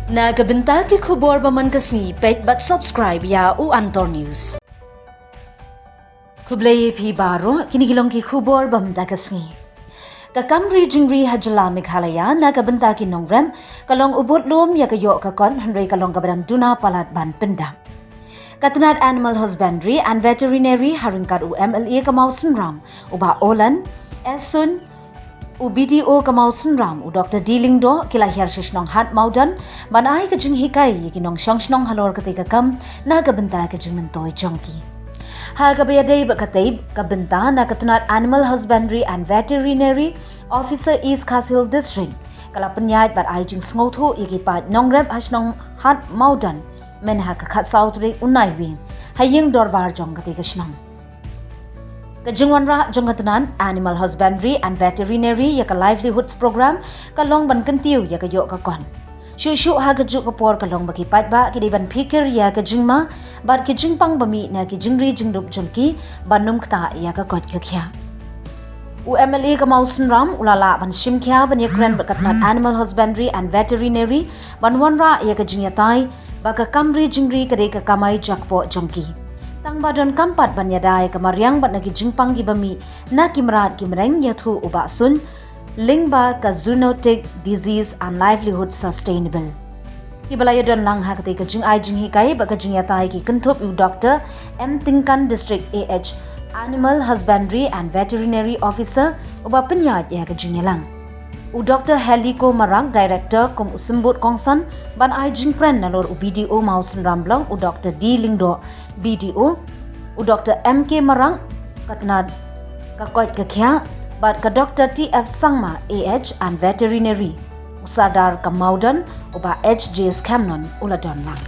Nagabenta ki khubor baman kasni pet but subscribe ya u Antor News. Kublay pi baro kinigilong ki khubor bamda kasni. Kakamri jingri jylla Meghalaya nagabenta ki nongrep kalong budlum ya kayo kakon hanrei kalong kabadang duna palat ban pendam. Katanat Animal Husbandry and Veterinary haringkat UMLA Kamausun Ram uba Olan Esun UBDO Kamausun Ram u Dr. Dilingdo kilahir shishnong hat maudan banai kajing hikai yikinong shangshnong halor ketika kam nagabenta kajing mentoy jongki. Hagabayadei bakatay kabenta na katanat Animal Husbandry and Veterinary Officer East Kasil District kalapanyat bat ay jing sngoto yikipat nongrep hashnong hat maudan menha kakat sautri unai win haying dorbar jong ketika shnong. Kajingwanra jongatanan Animal Husbandry and Veterinary yaka livelihoods program kalong ban kentiu yaka yok kakon. Shushu ha kajuk kapor kalong bakipat ba kidiban pikir ya kajingma bat kijingpang bami na kijingri jingdup jongki banum kta yaka kot kakya. UMLA Kamausun Ram ulala ban shimkya ban yakran bakatnat Animal Husbandry and Veterinary banwanra yaka jingyatai baka kamri jingri kadeka kamai jakpo jongki. Tang badan kampat banyadai kamaryang bat nagi jingpang gibami na kimrat kimreng yathu ubasun lingba ka zoonotic disease and livelihood sustainable. Kibalaya don lang ha katika jing ai jing hikai baka jing yatai ki kentup u Dr. M. Tingkan District AH Animal Husbandry and Veterinary Officer uba penyat ya ka jing yalang. U Dr. Heliko Marang Director kum usimbut kongsan ban ai jing pren nalor u BDO Mausun Ramblong u Dr. D. Lingdo BDO u Dr. MK Marang katnad kakoit kakya bat ka Dr. TF Sangma AH and Veterinary usadar kamaudan uba HJS Camnon uladon lang.